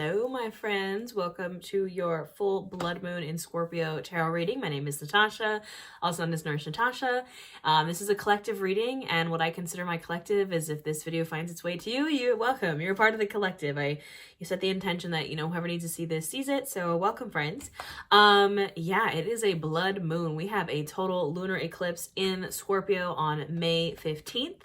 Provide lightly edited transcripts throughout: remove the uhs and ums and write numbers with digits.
Hello, my friends. Welcome to your full blood moon in Scorpio tarot reading. My name is Natasha, also known as Nurse Natasha. This is a collective reading, and what I consider my collective is if this video finds its way to you, you're welcome. You're a part of the collective. You set the intention that, whoever needs to see this sees it, so welcome, friends. Yeah, it is a blood moon. We have a total lunar eclipse in Scorpio on May 15th.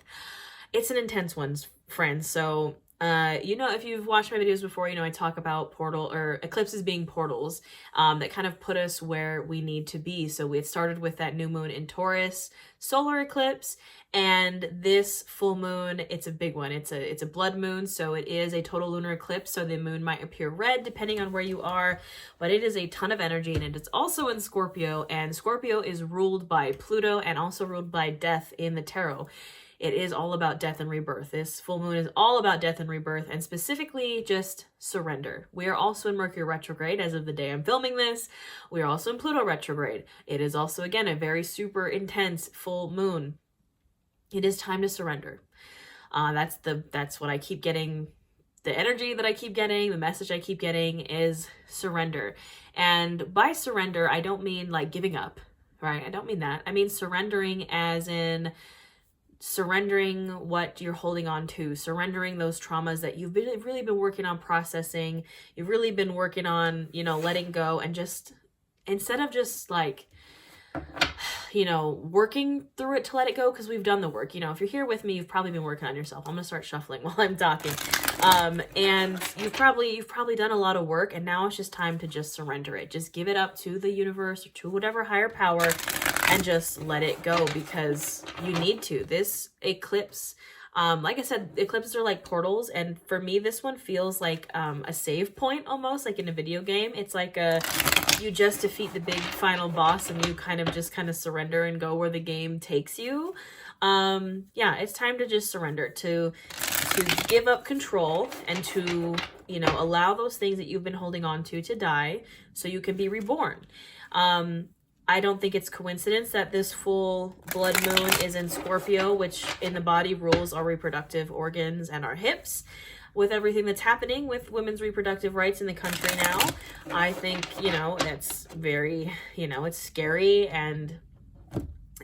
It's an intense one, friends, so if you've watched my videos before, I talk about portal or eclipses being portals that kind of put us where we need to be. So we had started with that new moon in Taurus solar eclipse, and this full moon, it's a big one. It's a blood moon, so it is a total lunar eclipse. So the moon might appear red depending on where you are, but it is a ton of energy, and it is also in Scorpio, and Scorpio is ruled by Pluto and also ruled by death in the tarot. It is all about death and rebirth. This full moon is all about death and rebirth, and specifically just surrender. We are also in Mercury retrograde as of the day I'm filming this. We are also in Pluto retrograde. It is also, again, a very super intense full moon. It is time to surrender. That's what I keep getting. The energy that I keep getting, the message I keep getting is surrender. And by surrender, I don't mean like giving up, right? I don't mean that. I mean surrendering as in surrendering what you're holding on to, surrendering those traumas that you've really been working on processing, you've really been working on, letting go, and just instead of just like, working through it to let it go, because we've done the work. If you're here with me, you've probably been working on yourself. I'm gonna start shuffling while I'm talking. And you've probably done a lot of work, and now it's just time to just surrender it. Just give it up to the universe or to whatever higher power and just let it go, because you need to. This eclipse, like I said, eclipses are like portals, and for me, this one feels like a save point almost, like in a video game. It's like you just defeat the big final boss, and you kind of surrender and go where the game takes you. Yeah, it's time to just surrender, to give up control, and to, allow those things that you've been holding on to die so you can be reborn. I don't think it's coincidence that this full blood moon is in Scorpio, which in the body rules our reproductive organs and our hips. With everything that's happening with women's reproductive rights in the country now, I think, that's very, it's scary, and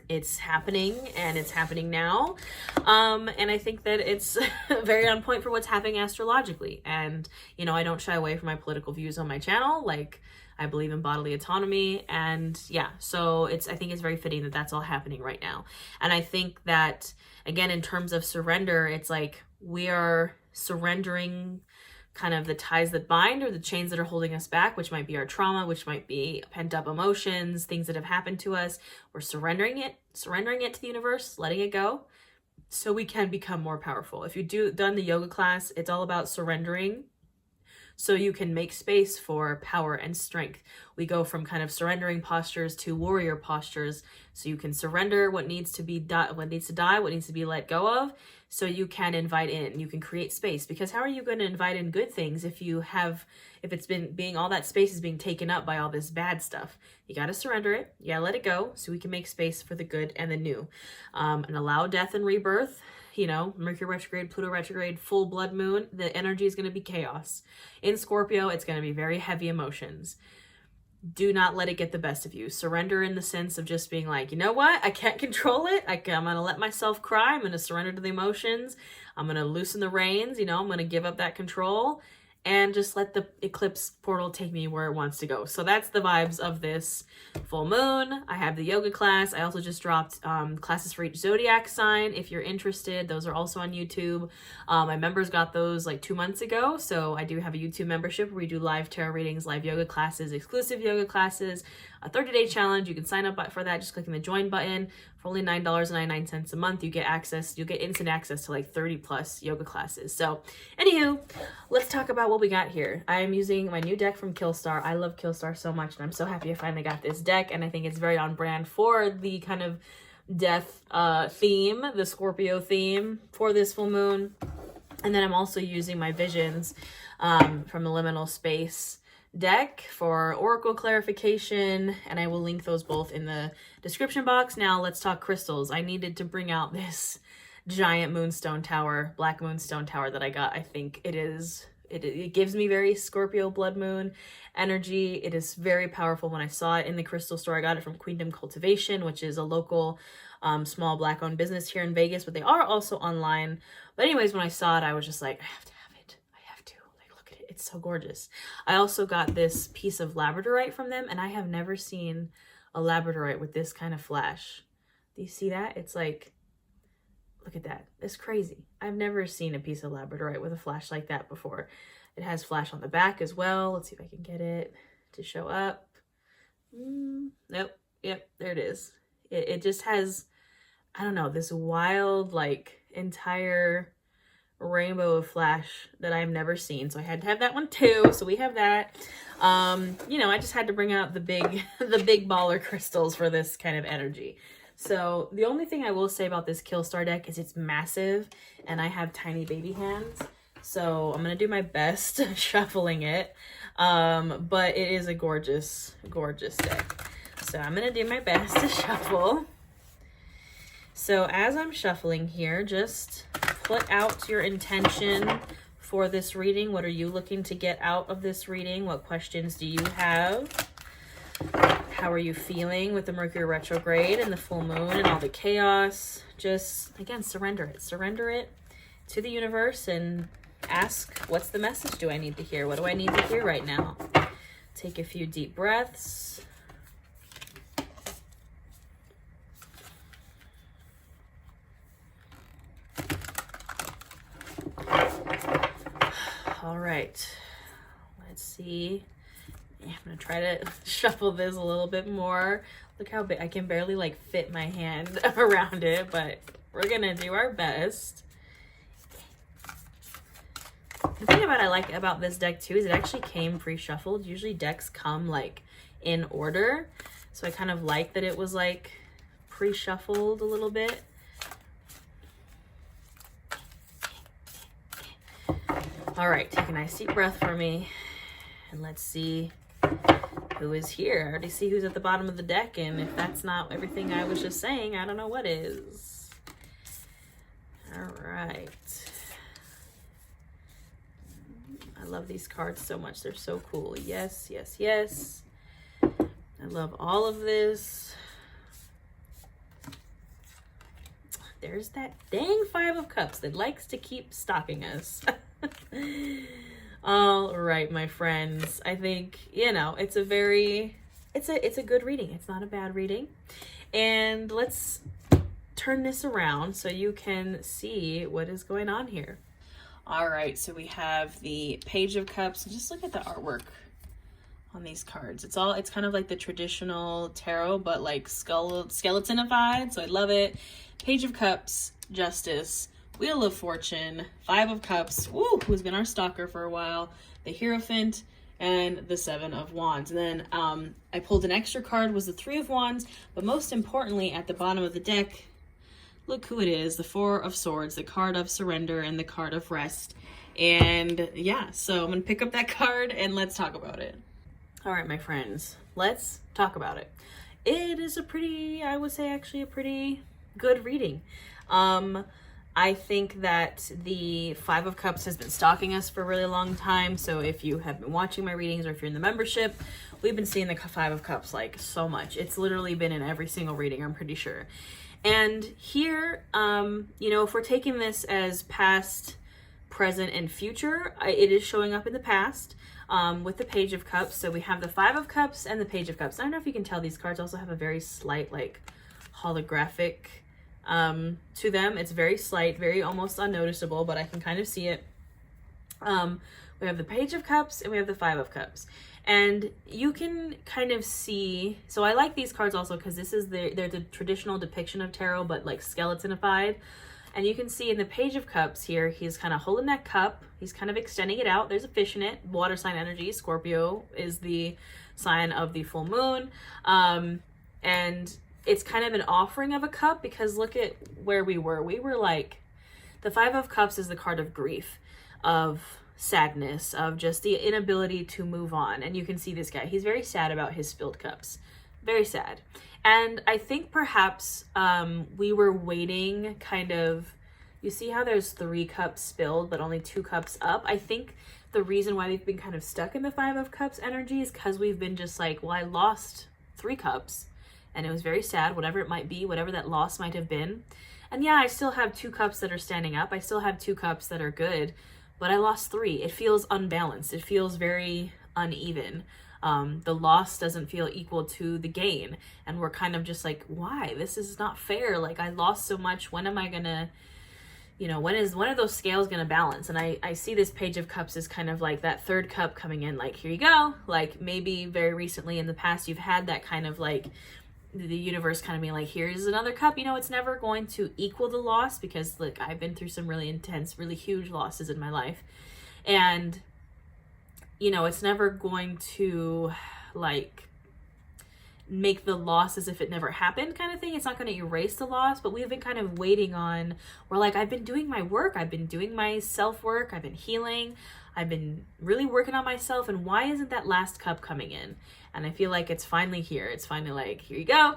it's happening, and it's happening now. And I think that it's very on point for what's happening astrologically. And, I don't shy away from my political views on my channel. Like, I believe in bodily autonomy, and yeah, so I think it's very fitting that that's all happening right now. And I think that, again, in terms of surrender, it's like we are surrendering kind of the ties that bind, or the chains that are holding us back, which might be our trauma, which might be pent up emotions, things that have happened to us. We're surrendering it to the universe, letting it go, so we can become more powerful. If you've done the yoga class, it's all about surrendering, so you can make space for power and strength. We go from kind of surrendering postures to warrior postures, so you can surrender what needs to be what needs to die, what needs to be let go of, so you can invite in, you can create space. Because how are you going to invite in good things if it's been all that space is being taken up by all this bad stuff? You got to surrender it, you got to let it go, so we can make space for the good and the new, and allow death and rebirth. Mercury retrograde, Pluto retrograde, full blood moon, the energy is going to be chaos. In Scorpio, it's going to be very heavy emotions. Do not let it get the best of you. Surrender in the sense of just being like, you know what? I can't control it. I'm going to let myself cry. I'm going to surrender to the emotions. I'm going to loosen the reins. I'm going to give up that control and just let the eclipse portal take me where it wants to go. So that's the vibes of this full moon. I have the yoga class. I also just dropped classes for each zodiac sign. If you're interested, those are also on YouTube. My members got those like 2 months ago. So I do have a YouTube membership where we do live tarot readings, live yoga classes, exclusive yoga classes, a 30-day challenge. You can sign up for that just clicking the join button. For only $9.99 a month, you get instant access to like 30 plus yoga classes. So anywho, let's talk about what we got here. I'm using my new deck from Killstar. I love Killstar so much, and I'm so happy I finally got this deck, and I think it's very on brand for the kind of death theme, the Scorpio theme for this full moon. And then I'm also using my Visions from the Liminal Space deck for oracle clarification, and I will link those both in the description box. Now let's talk crystals. I needed to bring out this giant moonstone tower, black moonstone tower that I got. I think it's It gives me very Scorpio blood moon energy. It is very powerful. When I saw it in the crystal store, I got it from Queendom Cultivation, which is a local small Black owned business here in Vegas, but they are also online. But anyways, when I saw it, I was just like, I have to have it. I have to. Like, look at it. It's so gorgeous. I also got this piece of labradorite from them, and I have never seen a labradorite with this kind of flash. Do you see that? It's like, look at that. It's crazy. I've never seen a piece of labradorite with a flash like that before. It has flash on the back as well. Let's see if I can get it to show up. Nope. Yep, there it is. It just has, I don't know, this wild, like, entire rainbow of flash that I've never seen. So I had to have that one too. So we have that. You know, I just had to bring out the big baller crystals for this kind of energy. So the only thing I will say about this Killstar deck is it's massive and I have tiny baby hands. So I'm going to do my best shuffling it. But it is a gorgeous, gorgeous deck. So I'm going to do my best to shuffle. So as I'm shuffling here, just put out your intention for this reading. What are you looking to get out of this reading? What questions do you have? How are you feeling with the Mercury retrograde and the full moon and all the chaos? Just, again, surrender it. Surrender it to the universe and ask, what's the message do I need to hear? What do I need to hear right now? Take a few deep breaths. All right, let's see. I'm gonna try to shuffle this a little bit more. Look how big, I can barely like fit my hand around it, but we're gonna do our best. The thing I like about this deck too is it actually came pre-shuffled. Usually decks come like in order. So I kind of like that it was like pre-shuffled a little bit. All right, take a nice deep breath for me. And let's see who is here. I already see who's at the bottom of the deck. And if that's not everything I was just saying, I don't know what is. All right. I love these cards so much. They're so cool. Yes, yes, yes. I love all of this. There's that dang Five of Cups that likes to keep stalking us. All right, my friends. I think, you know, it's a good reading. It's not a bad reading. And let's turn this around so you can see what is going on here. All right, so we have the Page of Cups. Just look at the artwork on these cards. It's kind of like the traditional tarot, but like skeletonified. So I love it. Page of Cups, Justice, Wheel of Fortune, Five of Cups, woo, who's been our stalker for a while, the Hierophant, and the Seven of Wands. And then I pulled an extra card, was the Three of Wands, but most importantly, at the bottom of the deck, look who it is, the Four of Swords, the card of surrender and the card of rest. And yeah, so I'm gonna pick up that card and let's talk about it. All right, my friends, let's talk about it. It is I would say actually a pretty good reading. I think that the Five of Cups has been stalking us for a really long time. So if you have been watching my readings or if you're in the membership, we've been seeing the Five of Cups like so much. It's literally been in every single reading, I'm pretty sure. And here, you know, if we're taking this as past, present, and future, it is showing up in the past with the Page of Cups. So we have the Five of Cups and the Page of Cups. I don't know if you can tell, these cards also have a very slight like holographic to them. It's very slight, very almost unnoticeable, but I can kind of see it. We have the Page of Cups and we have the Five of Cups. And you can kind of see, so I like these cards also because this is they're the traditional depiction of tarot, but like skeletonified. And you can see in the Page of Cups here, he's kind of holding that cup. He's kind of extending it out. There's a fish in it, water sign energy. Scorpio is the sign of the full moon. And it's kind of an offering of a cup because look at where we were. We were like, the Five of Cups is the card of grief, of sadness, of just the inability to move on. And you can see this guy, he's very sad about his spilled cups, very sad. And I think perhaps we were waiting kind of, you see how there's 3 cups spilled but only 2 cups up. I think the reason why we've been kind of stuck in the Five of Cups energy is because we've been just like, well, I lost 3 cups and it was very sad, whatever it might be, whatever that loss might have been. And yeah, I still have 2 cups that are standing up. I still have 2 cups that are good, but I lost 3. It feels unbalanced. It feels very uneven. The loss doesn't feel equal to the gain. And we're kind of just like, why? This is not fair. Like, I lost so much. When am I gonna, when is one of those scales gonna balance? And I see this Page of Cups as kind of like that 3rd cup coming in, like, here you go. Like, maybe very recently in the past, you've had that kind of like, the universe kind of being like, here's another cup. It's never going to equal the loss, because like, I've been through some really intense, really huge losses in my life. And it's never going to like make the loss as if it never happened kind of thing. It's not going to erase the loss, but we've been kind of waiting on, we're like, I've been doing my work. I've been doing my self-work. I've been healing. I've been really working on myself. And why isn't that last cup coming in? And I feel like it's finally here. It's finally like, here you go.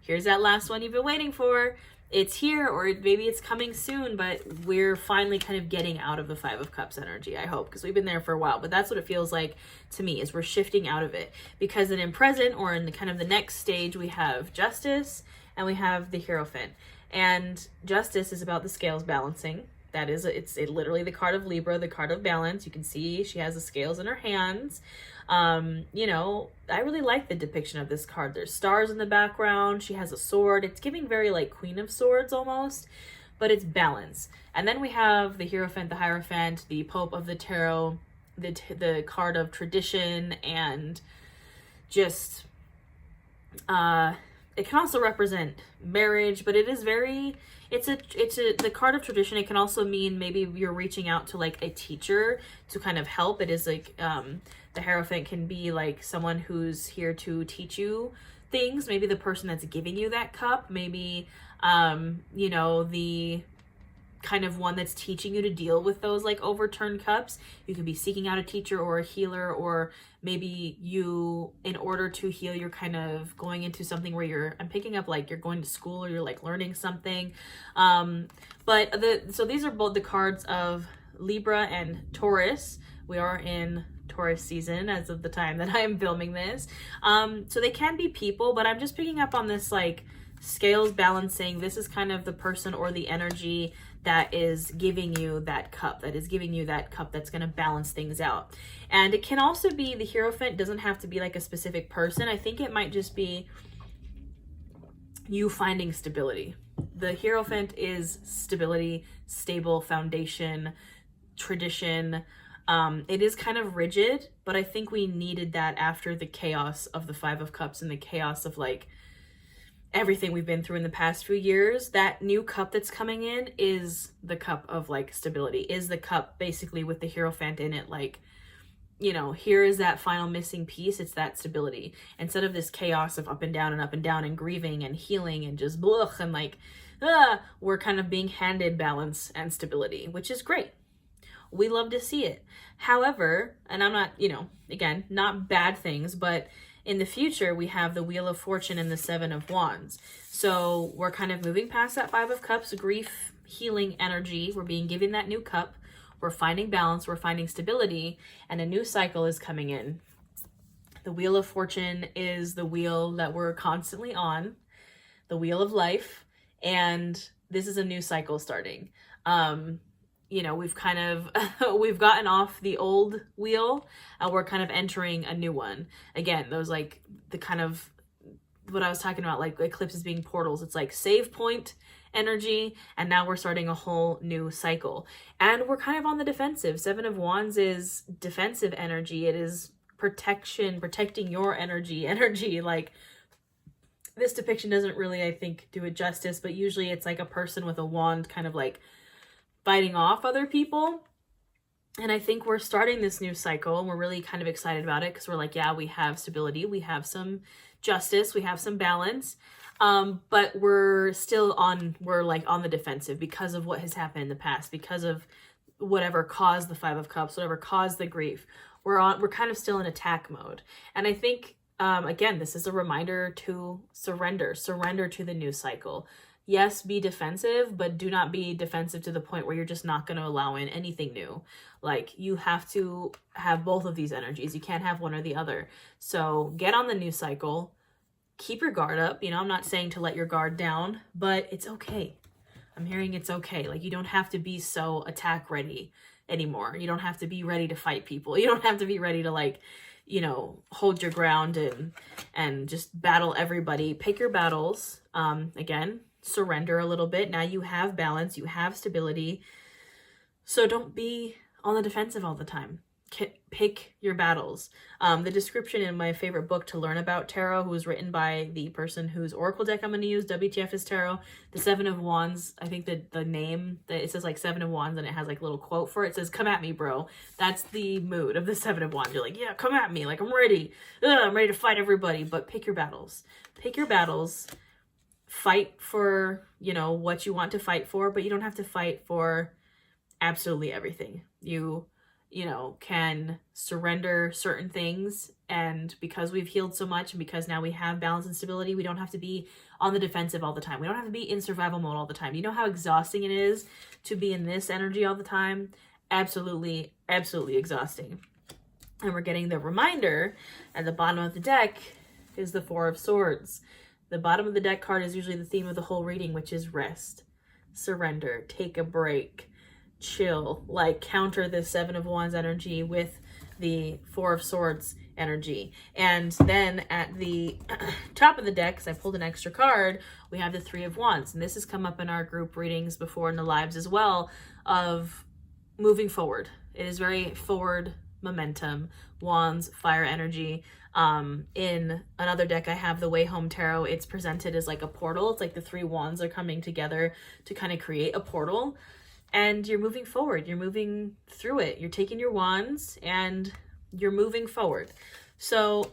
Here's that last one you've been waiting for. It's here, or maybe it's coming soon, but we're finally kind of getting out of the Five of Cups energy, I hope, because we've been there for a while. But that's what it feels like to me, is we're shifting out of it. Because then in present, or in the kind of the next stage, we have Justice and we have the Hierophant. And Justice is about the scales balancing. That is, it's literally the card of Libra, the card of balance. You can see she has the scales in her hands. I really like the depiction of this card. There's stars in the background. She has a sword. It's giving very like Queen of Swords almost, but it's balance. And then we have the Hierophant, the Hierophant, the Pope of the Tarot, the card of tradition, and just it can also represent marriage, but it is very, the card of tradition. It can also mean maybe you're reaching out to like a teacher to kind of help. It is like, the Hierophant can be like someone who's here to teach you things. Maybe the person that's giving you that cup, maybe, the kind of one that's teaching you to deal with those like overturned cups. You could be seeking out a teacher or a healer, or maybe you, in order to heal, you're kind of going into something where I'm picking up like you're going to school, or you're like learning something. So these are both the cards of Libra and Taurus. We are in Taurus season as of the time that I am filming this. So they can be people, but I'm just picking up on this like scales balancing. This is kind of the person or the energy that is giving you that cup, that's going to balance things out. And it can also be, the Hierophant doesn't have to be like a specific person. I think it might just be you finding stability. The Hierophant is stability, stable foundation, tradition. It is kind of rigid, but I think we needed that after the chaos of the Five of Cups and the chaos of like everything we've been through in the past few years. That new cup that's coming in is the cup of like stability, is the cup basically with the Hierophant in it. Like, here is that final missing piece. It's that stability. Instead of this chaos of up and down and grieving and healing and just blah, and like, we're kind of being handed balance and stability, which is great. We love to see it. However, and I'm not, again, not bad things, but in the future, we have the Wheel of Fortune and the Seven of Wands. So we're kind of moving past that Five of Cups, grief, healing energy. We're being given that new cup. We're finding balance. We're finding stability. And a new cycle is coming in. The Wheel of Fortune is the wheel that we're constantly on, the wheel of life. And this is a new cycle starting. We've kind of, we've gotten off the old wheel, and we're kind of entering a new one. Again, those like the kind of, what I was talking about, like eclipses being portals. It's like save point energy, and now we're starting a whole new cycle. And we're kind of on the defensive. Seven of Wands is defensive energy. It is protection, protecting your energy. Like, this depiction doesn't really, I think, do it justice, but usually it's like a person with a wand kind of like fighting off other people. And I think we're starting this new cycle, and we're really kind of excited about it, because we're like, yeah, we have stability, we have some justice, we have some balance, but we're like on the defensive because of what has happened in the past, because of whatever caused the Five of Cups, whatever caused the grief. We're kind of still in attack mode. And I think again, this is a reminder to surrender to the new cycle, yes, be defensive, but do not be defensive to the point where you're just not going to allow in anything new. Like, you have to have both of these energies. You can't have one or the other. So get on the new cycle. Keep your guard up. You know, I'm not saying to let your guard down, but it's okay. I'm hearing it's okay. Like, you don't have to be so attack ready anymore. You don't have to be ready to fight people. You don't have to be ready to, like, you know, hold your ground and just battle everybody. Pick your battles. Again, surrender a little bit. Now you have balance, you have stability. So don't be on the defensive all the time. Pick your battles. The description in my favorite book to learn about tarot, who was written by the person whose oracle deck I'm going to use, WTF is Tarot, the Seven of Wands. I think that the name, that it says like Seven of Wands, and it has like a little quote for it. It says, "Come at me, bro." That's the mood of the Seven of Wands. You're like, yeah, come at me. Like, I'm ready. I'm ready to fight everybody. But pick your battles. Pick your battles. Fight for, you know, what you want to fight for, but you don't have to fight for absolutely everything. You know, can surrender certain things, and because we've healed so much and because now we have balance and stability, we don't have to be on the defensive all the time. We don't have to be in survival mode all the time. You know how exhausting it is to be in this energy all the time? Absolutely, absolutely exhausting. And we're getting the reminder at the bottom of the deck is the Four of Swords. The bottom of the deck card is usually the theme of the whole reading, which is rest, surrender, take a break, chill, like counter the Seven of Wands energy with the Four of Swords energy. And then at the top of the deck, because I pulled an extra card, we have the Three of Wands. And this has come up in our group readings before in the lives as well, of moving forward. It is very forward momentum, wands, fire energy. In another deck I have, the Way Home Tarot, it's presented as like a portal. It's like the three wands are coming together to kind of create a portal. And you're moving forward. You're moving through it. You're taking your wands and you're moving forward. So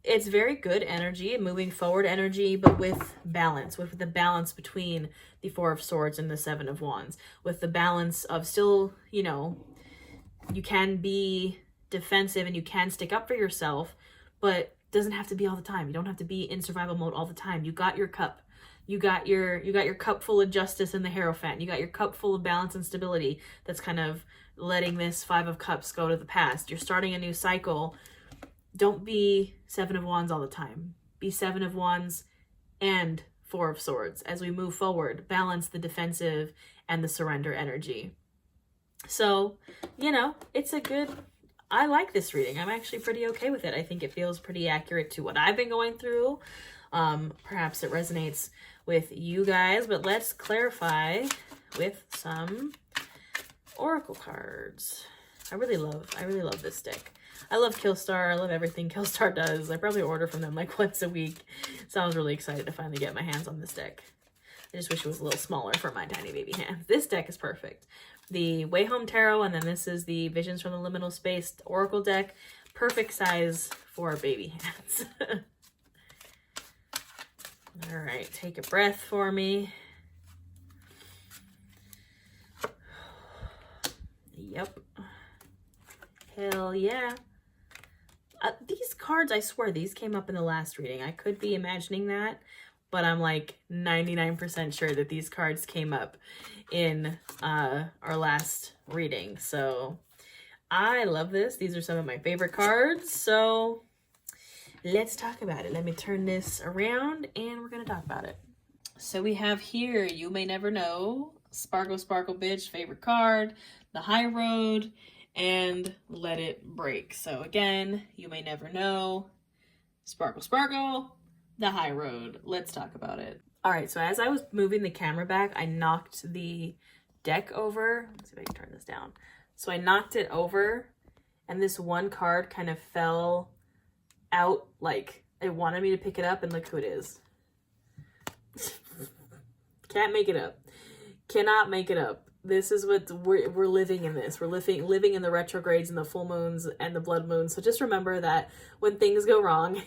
it's very good energy, moving forward energy, but with balance, with the balance between the Four of Swords and the Seven of Wands, with the balance of still, you know, you can be defensive and you can stick up for yourself, but it doesn't have to be all the time. You don't have to be in survival mode all the time. You got your cup. You got your cup full of justice and the Hierophant. You got your cup full of balance and stability that's kind of letting this Five of Cups go to the past. You're starting a new cycle. Don't be Seven of Wands all the time. Be Seven of Wands and Four of Swords. As we move forward, balance the defensive and the surrender energy. So, you know, it's a good... I like this reading. I'm actually pretty okay with it. I think it feels pretty accurate to what I've been going through. Perhaps it resonates with you guys, but let's clarify with some oracle cards. I really love this deck. I love Killstar. I love everything Killstar does. I probably order from them like once a week. So I was really excited to finally get my hands on this deck. I just wish it was a little smaller for my tiny baby hands. This deck is perfect. The Way Home Tarot, and then this is the Visions from the Liminal Space Oracle deck. Perfect size for baby hands. All right, take a breath for me. Yep. Hell yeah. These cards, I swear, these came up in the last reading. I could be imagining that, but I'm like 99% sure that these cards came up in our last reading. So I love this. These are some of my favorite cards. So let's talk about it. Let me turn this around and we're going to talk about it. So we have here, You May Never Know, Sparkle Sparkle Bitch, favorite card, the High Road, and Let It Break. So again, You May Never Know, Sparkle Sparkle, the High Road. Let's talk about it. All right, so as I was moving the camera back, I knocked the deck over. Let's see if I can turn this down. So I knocked it over, and this one card kind of fell out, like it wanted me to pick it up, and look who it is. Can't make it up. Cannot make it up. This is what we're living in this. We're living in the retrogrades and the full moons and the blood moons. So just remember that when things go wrong,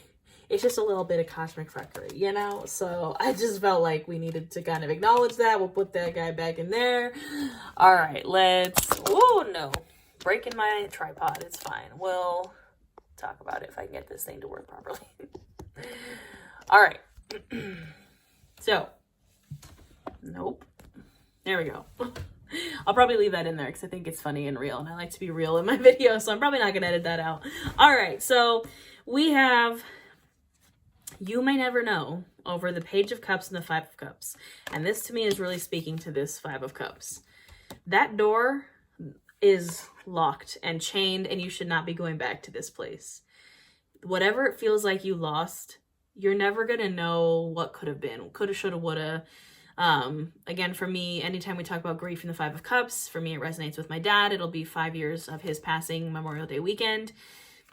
it's just a little bit of cosmic fuckery, you know? So I just felt like we needed to kind of acknowledge that. We'll put that guy back in there. All right, let's... Oh, no. Breaking my tripod. It's fine. We'll talk about it if I can get this thing to work properly. All right. So, Nope. There we go. I'll probably leave that in there because I think it's funny and real, and I like to be real in my video, so I'm probably not going to edit that out. All right, so we have You May Never Know over the Page of Cups and the Five of Cups. And this to me is really speaking to this Five of Cups. That door is locked and chained, and you should not be going back to this place. Whatever it feels like you lost, you're never going to know what could have been. Coulda, shoulda, woulda. Again, for me, anytime we talk about grief in the Five of Cups, for me, it resonates with my dad. It'll be 5 years of his passing Memorial Day weekend.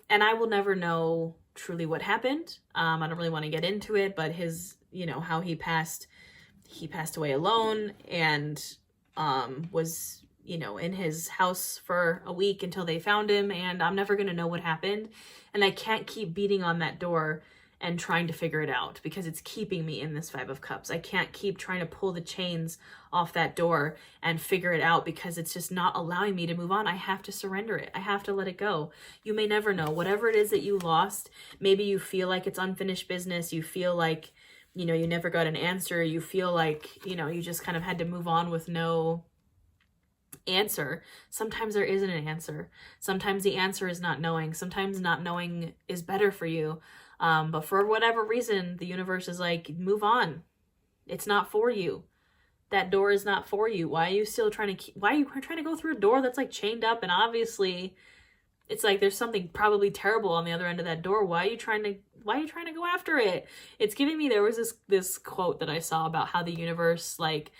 And I will never know truly what happened. I don't really want to get into it, but his, how he passed away alone and, was, in his house for a week until they found him. And I'm never going to know what happened. And I can't keep beating on that door and trying to figure it out because it's keeping me in this Five of Cups. I can't keep trying to pull the chains off that door and figure it out because it's just not allowing me to move on. I have to surrender it. I have to let it go. You may never know. Whatever it is that you lost, maybe you feel like it's unfinished business. You feel like, you never got an answer. You feel like, you just kind of had to move on with no answer. Sometimes there isn't an answer. Sometimes the answer is not knowing. Sometimes not knowing is better for you. But for whatever reason, the universe is like, move on. It's not for you. That door is not for you. Why are you still trying to why are you trying to go through a door that's like chained up? And obviously it's like, there's something probably terrible on the other end of that door. Why are you trying to go after it? It's giving me, there was this quote that I saw about how the universe, like,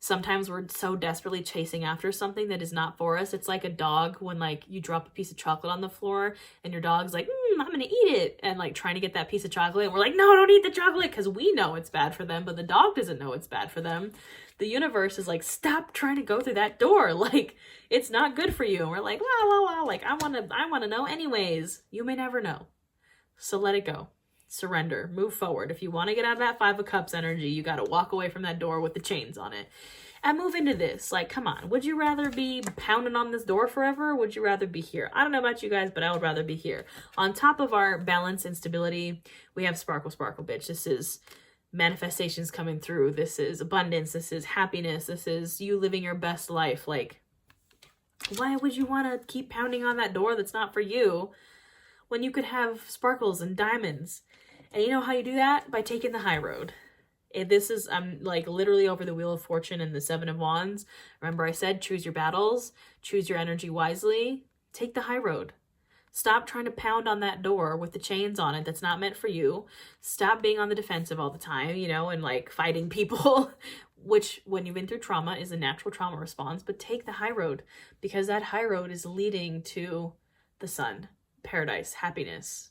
sometimes we're so desperately chasing after something that is not for us. It's like a dog when like you drop a piece of chocolate on the floor and your dog's like, I'm going to eat it. And like trying to get that piece of chocolate. And we're like, no, don't eat the chocolate. Because we know it's bad for them, but the dog doesn't know it's bad for them. The universe is like, stop trying to go through that door. Like, it's not good for you. And we're like, wow. Like, I want to know anyways. You may never know. So let it go. Surrender, move forward. If you want to get out of that Five of Cups energy, you got to walk away from that door with the chains on it and move into this. Like, come on. Would you rather be pounding on this door forever? Or would you rather be here? I don't know about you guys, but I would rather be here. On top of our balance and stability, we have sparkle, sparkle, bitch. This is manifestations coming through. This is abundance. This is happiness. This is you living your best life. Like, why would you want to keep pounding on that door that's not for you when you could have sparkles and diamonds? And you know how you do that? By taking the high road. I'm like literally over the Wheel of Fortune and the Seven of Wands. Remember I said, choose your battles, choose your energy wisely, take the high road. Stop trying to pound on that door with the chains on it that's not meant for you. Stop being on the defensive all the time, and like fighting people, which when you've been through trauma is a natural trauma response, but take the high road because that high road is leading to the sun, paradise, happiness,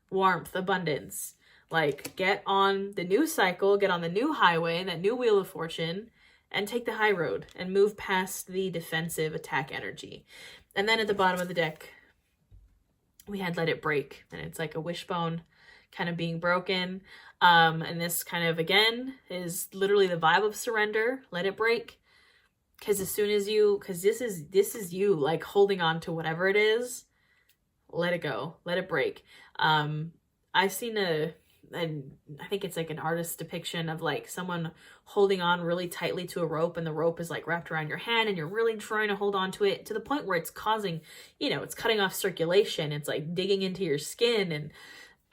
warmth, abundance. Like, get on the new cycle, get on the new highway, that new Wheel of Fortune, and take the high road and move past the defensive attack energy. And then at the bottom of the deck, we had Let It Break. And it's like a wishbone kind of being broken. And this kind of, again, is literally the vibe of surrender. Let it break. Because this is you, like, holding on to whatever it is. Let it go. Let it break. I've seen and I think it's like an artist's depiction of like someone holding on really tightly to a rope, and the rope is like wrapped around your hand and you're really trying to hold on to it to the point where it's causing, it's cutting off circulation. It's like digging into your skin.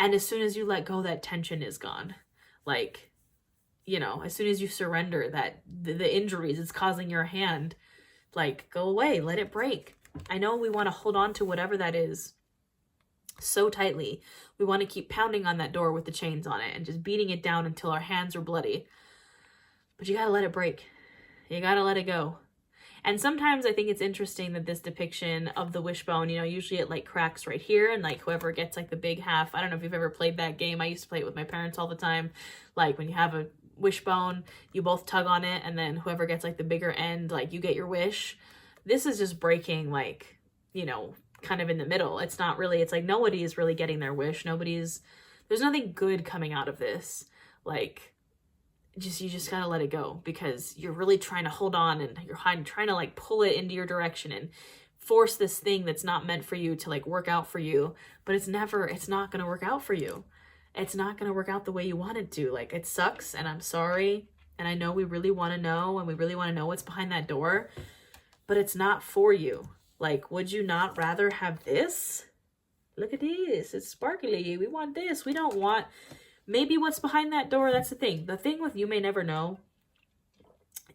And as soon as you let go, that tension is gone. Like, as soon as you surrender that the injuries it's causing your hand, like, go away, let it break. I know we want to hold on to whatever that is so tightly. We want to keep pounding on that door with the chains on it and just beating it down until our hands are bloody. But you gotta let it break. You gotta let it go. And sometimes I think it's interesting that this depiction of the wishbone, usually it like cracks right here, and like whoever gets like the big half, I don't know if you've ever played that game. I used to play it with my parents all the time. Like when you have a wishbone, you both tug on it, and then whoever gets like the bigger end, like you get your wish. This is just breaking, like, kind of in the middle. It's not really, it's like nobody is really getting their wish. There's nothing good coming out of this. Like, you just gotta let it go because you're really trying to hold on and you're trying to like pull it into your direction and force this thing that's not meant for you to like work out for you. But it's not gonna work out for you. It's not gonna work out the way you want it to. Like, it sucks and I'm sorry. And I know we really want to know, and we really want to know what's behind that door, but it's not for you. Like, would you not rather have this? Look at this. It's sparkly. We want this. We don't want maybe what's behind that door. That's the thing. The thing with you may never know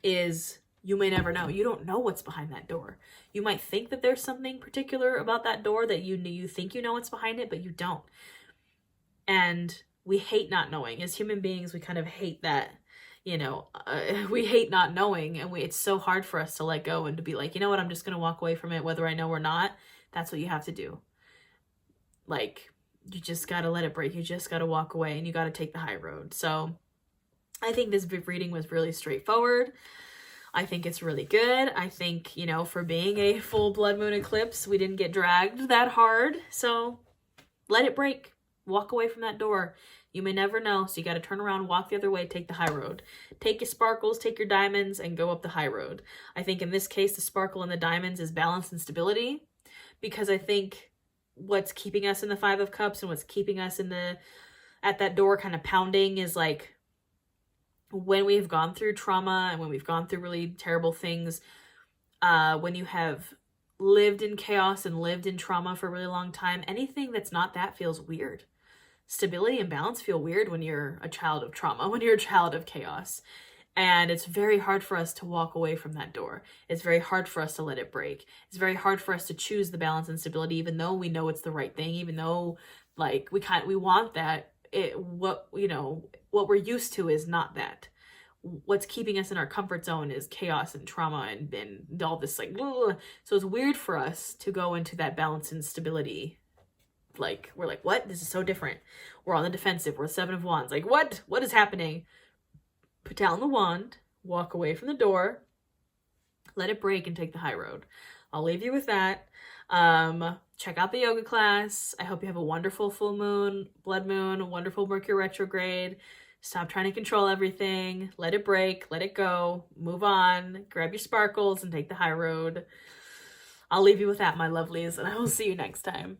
is you may never know. You don't know what's behind that door. You might think that there's something particular about that door that you think you know what's behind it, but you don't. And we hate not knowing. As human beings, we kind of hate that, we hate not knowing, and it's so hard for us to let go and to be like, you know what, I'm just going to walk away from it, whether I know or not. That's what you have to do. Like, you just got to let it break. You just got to walk away, and you got to take the high road. So I think this reading was really straightforward. I think it's really good. I think, for being a full blood moon eclipse, we didn't get dragged that hard. So let it break. Walk away from that door. You may never know. So you got to turn around, walk the other way, take the high road. Take your sparkles, take your diamonds, and go up the high road. I think in this case, the sparkle and the diamonds is balance and stability, because I think what's keeping us in the Five of Cups and what's keeping us at that door kind of pounding is like, when we've gone through trauma and when we've gone through really terrible things, when you have lived in chaos and lived in trauma for a really long time, anything that's not that feels weird. Stability and balance feel weird when you're a child of trauma, when you're a child of chaos. And it's very hard for us to walk away from that door. It's very hard for us to let it break. It's very hard for us to choose the balance and stability, even though we know it's the right thing, even though like we want that. What we're used to is not that. What's keeping us in our comfort zone is chaos and trauma and all this like, ugh. So it's weird for us to go into that balance and stability. Like, we're like, what? This is so different. We're on the defensive. We're 7 of Wands. Like, what? What is happening? Put down the wand, walk away from the door, let it break, and take the high road. I'll leave you with that. Check out the yoga class. I hope you have a wonderful full moon, blood moon, a wonderful Mercury retrograde. Stop trying to control everything. Let it break. Let it go. Move on. Grab your sparkles and take the high road. I'll leave you with that, my lovelies, and I will see you next time.